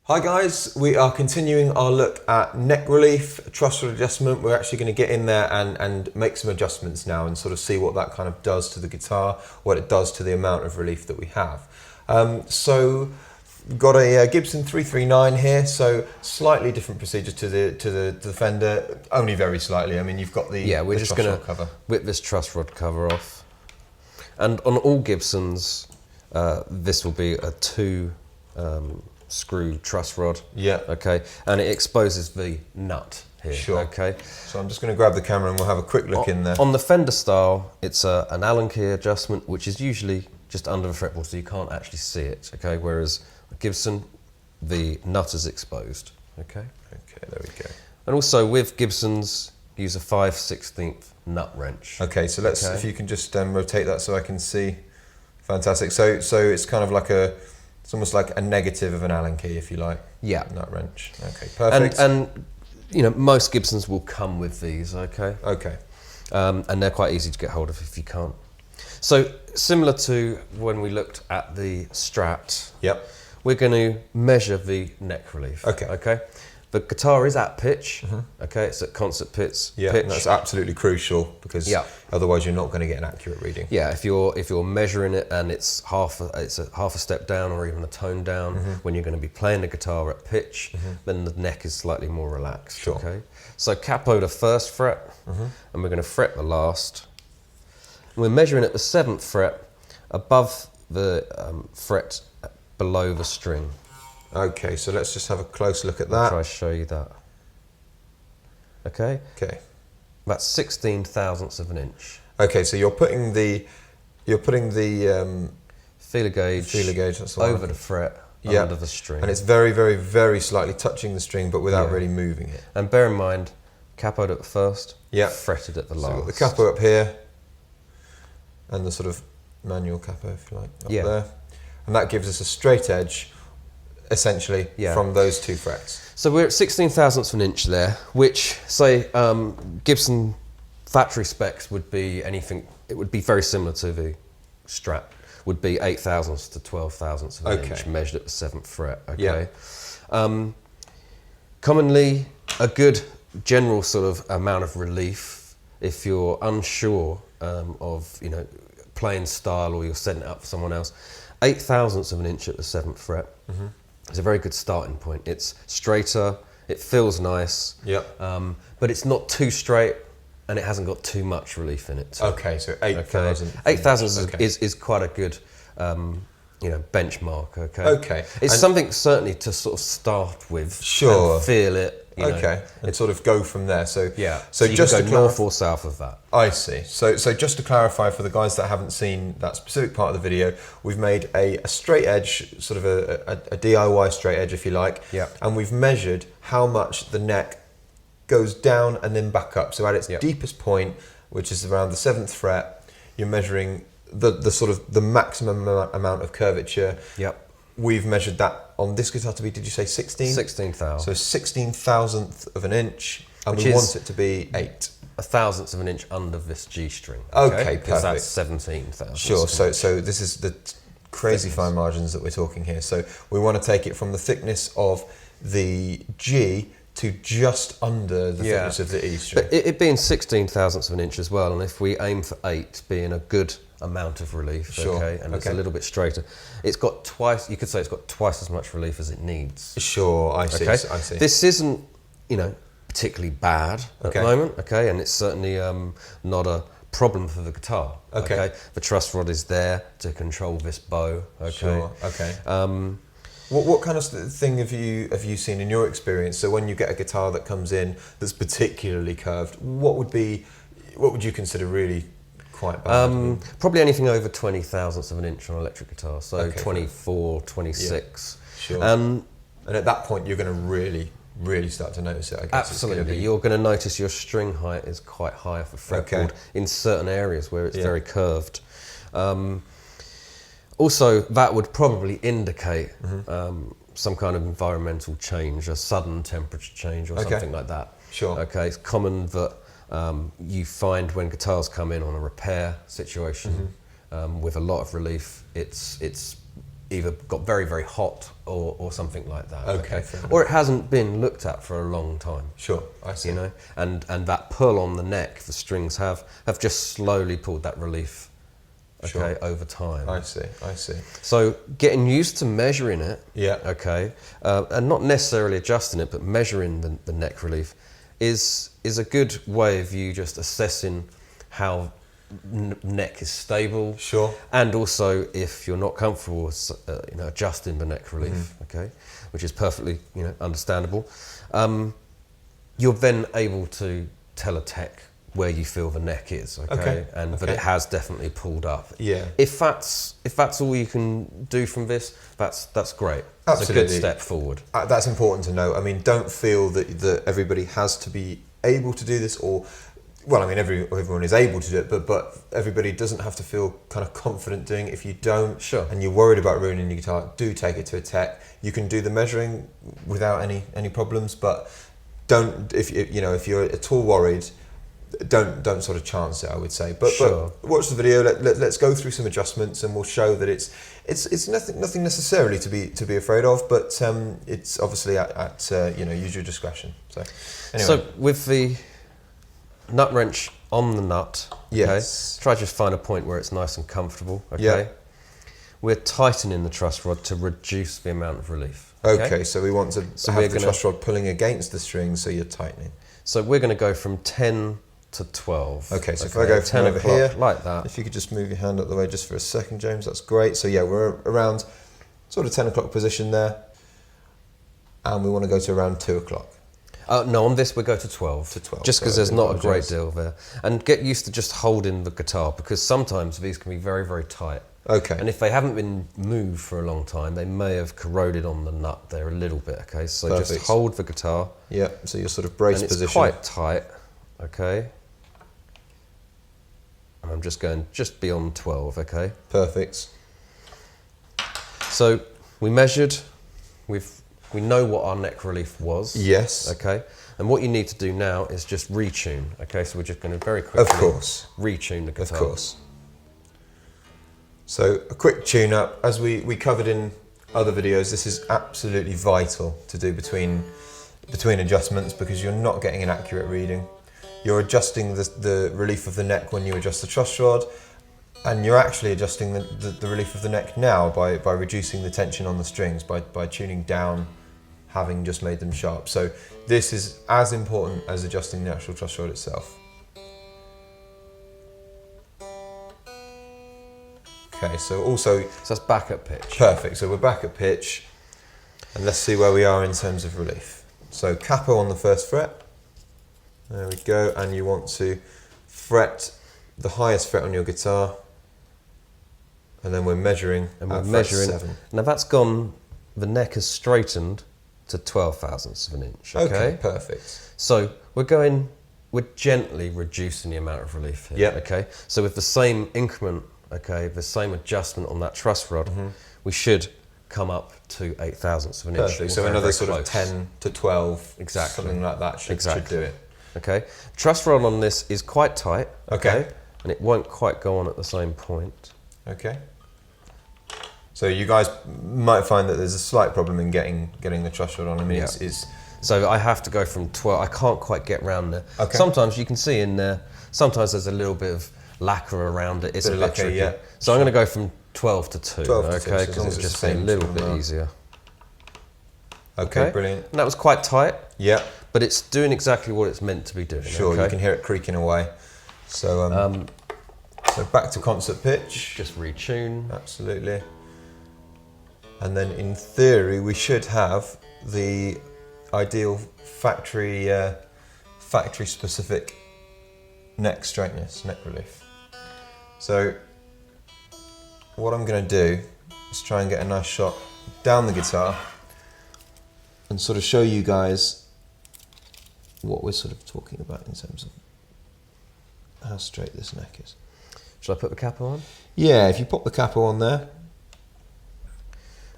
Hi guys, we are continuing our look at neck relief, truss rod adjustment. We're actually going to get in there and make some adjustments now and sort of see what that kind of does to the guitar, what it does to the amount of relief that we have. So we've got a Gibson 339 here, so slightly different procedure to the Fender, only very slightly. I mean, you've got we're just going to whip this truss rod cover off. And on all Gibsons, this will be a two screw truss rod. Yeah. Okay. And it exposes the nut here. Sure. Okay. So I'm just going to grab the camera and we'll have a quick look in there. On the Fender style, it's an Allen key adjustment, which is usually just under the fretboard, so you can't actually see it. Okay. Whereas Gibson, the nut is exposed. Okay. Okay. There we go. And also with Gibsons, use a 5/16 nut wrench. Okay. So let's, if you can just rotate that so I can see. Fantastic. So it's kind of like it's almost like a negative of an Allen key, if you like. Yeah. Nut wrench. Okay, perfect. And you know, most Gibsons will come with these, okay? Okay. And they're quite easy to get hold of if you can't. So similar to when we looked at the Strat, Yep. we're going to measure the neck relief. Okay. Okay. The guitar is at pitch. Okay, it's at concert pitch. Yeah, pitch. that's absolutely crucial because otherwise you're not going to get an accurate reading. Yeah, if you're measuring it and it's half a step down or even a tone down when you're going to be playing the guitar at pitch, then the neck is slightly more relaxed. Sure. Okay, so capo the first fret, and we're going to fret the last. We're measuring at the 7th fret above the fret below the string. Okay, so let's just have a close look at I'll that. try to show you that. Okay. Okay. That's 16 thousandths of an inch. Okay, so you're putting the Feeler gauge that's the one. over the fret under the string. And it's very, very, very slightly touching the string, but without really moving it. And bear in mind, capoed at the first, Yeah. fretted at the last. So we've got the capo up here, and the sort of manual capo, if you like, up there. And that gives us a straight edge, essentially, from those two frets. So we're at 16 thousandths of an inch there, which, say, Gibson factory specs would be anything, it would be very similar to the Strat, would be 8 thousandths to 12 thousandths of an inch, measured at the 7th fret, okay? Commonly, a good general sort of amount of relief, if you're unsure of, you know, playing style or you're setting it up for someone else, 8 thousandths of an inch at the 7th fret. It's a very good starting point. It's straighter, it feels nice, but it's not too straight and it hasn't got too much relief in it. Okay, so 8,000. 8,000 is quite a good you know, benchmark, okay? Okay. It's something certainly to sort of start with. Sure. And feel it. You know. Okay, and sort of go from there. So so you just can go north or south of that. I see. So just to clarify for the guys that haven't seen that specific part of the video, we've made a straight edge, sort of a DIY straight edge, if you like. Yeah. And we've measured how much the neck goes down and then back up. So at its deepest point, which is around the 7th fret, you're measuring the sort of the maximum amount of curvature. Yep. We've measured that on this guitar to be, did you say 16? 16,000. So 16 thousandth of an inch, and we want it to be 8. A thousandth of an inch under this G string. Okay, because perfect. that's 17 thousandths. Sure, so this is the crazy fine margins that we're talking here. So we want to take it from the thickness of the G to just under the thickness of the E string. But it being 16 thousandths of an inch as well, and if we aim for 8 being a good amount of relief, okay, and it's a little bit straighter, it's got twice, you could say it's got twice as much relief as it needs. Sure, I see, I see. This isn't, you know, particularly bad at the moment, okay, and it's certainly not a problem for the guitar, okay. The truss rod is there to control this bow, okay. Sure, okay. What kind of thing have you seen in your experience? So when you get a guitar that comes in that's particularly curved, what would you consider really quite bad? Probably anything over 20 thousandths of an inch on an electric guitar, so 24, 26. Sure. And at that point you're going to really start to notice it, I guess. Absolutely. You're going to notice your string height is quite high for fretboard in certain areas where it's very curved. Also, that would probably indicate some kind of environmental change, a sudden temperature change or something like that. Sure. Okay, it's common that you find when guitars come in on a repair situation with a lot of relief, it's either got very, very hot or something like that. Okay. Or it hasn't been looked at for a long time. Sure, I see. You know, and that pull on the neck, the strings have just slowly pulled that relief. Okay, Sure. over time. I see. So getting used to measuring it. Yeah. Okay, and not necessarily adjusting it, but measuring the neck relief is a good way of you just assessing how neck is stable. Sure. And also if you're not comfortable with, adjusting the neck relief. Okay, which is perfectly understandable. You're then able to tell a tech where you feel the neck is, and that it has definitely pulled up. Yeah. If that's all you can do from this, that's great. That's a good step forward. That's important to know. I mean, don't feel that everybody has to be able to do this, or well, I mean, everyone is able to do it, but everybody doesn't have to feel kind of confident doing it. If you don't, Sure. and you're worried about ruining your guitar, do take it to a tech. You can do the measuring without any problems, but don't if you're at all worried. Don't sort of chance it, I would say. But, Sure. but watch the video. Let's go through some adjustments, and we'll show that it's nothing necessarily to be afraid of. But it's obviously at use your discretion. So anyway. So with the nut wrench on the nut, Yes. try to just find a point where it's nice and comfortable. Okay. Yeah. We're tightening the truss rod to reduce the amount of relief. Okay, so we want to So have we're the gonna- truss rod pulling against the string, so you're tightening. So we're going to go from 10 to 12. Okay, so if I go from 10 over o'clock, here, like that. if you could just move your hand up the way just for a second, James, that's great. So yeah, we're around sort of 10 o'clock position there, and we want to go to around 2 o'clock. No, on this we go to 12. To 12, Just because sorry, there's I not a great apologise. deal there. And get used to just holding the guitar, because sometimes these can be very, very tight. Okay. And if they haven't been moved for a long time, they may have corroded on the nut there a little bit, okay? So Perfect. just hold the guitar. Yeah, so you're sort of brace And it's position. quite tight, okay? And I'm just going just beyond 12, okay? Perfect. So we measured, we know what our neck relief was. Yes. Okay. And what you need to do now is just retune. Okay. So we're just going to very quickly Of course. retune the guitar. Of course. So a quick tune up, as we covered in other videos, this is absolutely vital to do between adjustments, because you're not getting an accurate reading. You're adjusting the relief of the neck when you adjust the truss rod, and you're actually adjusting the relief of the neck now by reducing the tension on the strings, by tuning down, having just made them sharp. So this is as important as adjusting the actual truss rod itself. Okay, so also... So that's back at pitch. Perfect, so we're back at pitch, and let's see where we are in terms of relief. So capo on the first fret, there we go, and you want to fret the highest fret on your guitar, and then we're measuring And we're at measuring. fret 7. Now that's gone, the neck has straightened to 12 thousandths of an inch. Okay, perfect. So we're gently reducing the amount of relief here. Yep. Okay. So with the same increment, okay, the same adjustment on that truss rod, we should come up to 8 thousandths of an inch. Perfect, or so very, another very sort of close. 10 to 12, Exactly. something like that should do it. Okay. Truss rod on this is quite tight. Okay. And it won't quite go on at the same point. Okay. So you guys might find that there's a slight problem in getting the truss rod on. I mean, Yeah. it's So I have to go from 12. I can't quite get round there. Okay. Sometimes you can see in there, sometimes there's a little bit of lacquer around it. It's Bit a of bit lacquer, tricky. yeah. So I'm going to go from 12 to 2. 12 to 2, so okay, as long because as it's it's just the a same little sort of bit amount. easier. okay, brilliant. And that was quite tight, Yeah, but it's doing exactly what it's meant to be doing. sure, okay? you can hear it creaking away. So, so back to concert pitch. Just retune. Absolutely. And then in theory, we should have the ideal factory specific neck straightness, neck relief. So what I'm going to do is try and get a nice shot down the guitar and sort of show you guys what we're sort of talking about in terms of how straight this neck is. Shall I put the capo on? Yeah, if you pop the capo on there.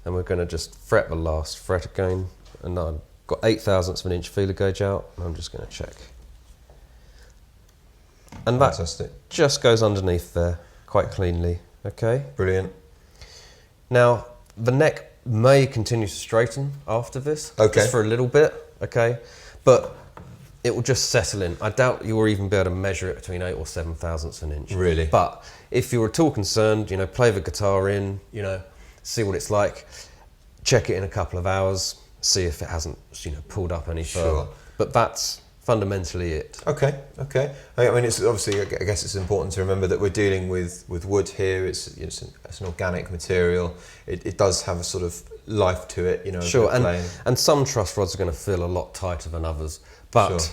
And we're going to just fret the last fret again. And I've got 8 thousandths of an inch feeler gauge out. And I'm just going to check. And that Fantastic. just goes underneath there quite cleanly. Okay. Brilliant. Now, The neck may continue to straighten after this, Okay. just for a little bit, okay? But it will just settle in. I doubt you'll even be able to measure it between 8 or 7 thousandths of an inch. Really? But if you're at all concerned, you know, play the guitar in, you know, see what it's like, check it in a couple of hours, see if it hasn't, you know, pulled up any further. Sure. But that's fundamentally it. Okay. I mean, it's obviously, I guess it's important to remember that we're dealing with wood here. It's an organic material. It does have a sort of life to it, you know. Sure, playing. and some truss rods are going to feel a lot tighter than others, but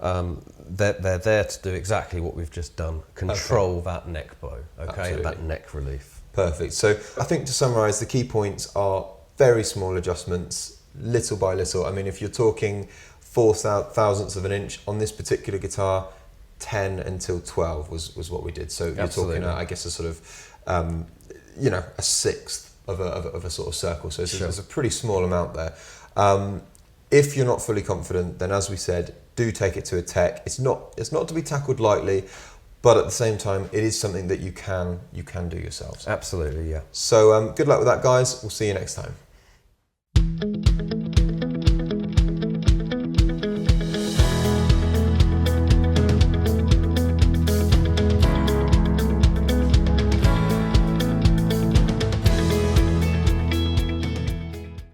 Sure. they're there to do exactly what we've just done, control that neck bow, okay, Absolutely. that neck relief. Perfect. So I think to summarise, the key points are very small adjustments, little by little. I mean, if you're talking 4 thousandths of an inch on this particular guitar, 10 until 12 was what we did. So you're Absolutely. talking, I guess, a sort of, you know, a sixth of a sort of circle. So Sure. it's a pretty small amount there. If you're not fully confident, then as we said, do take it to a tech. It's not to be tackled lightly, but at the same time, it is something that you can do yourselves. Absolutely, yeah. So good luck with that, guys. We'll see you next time.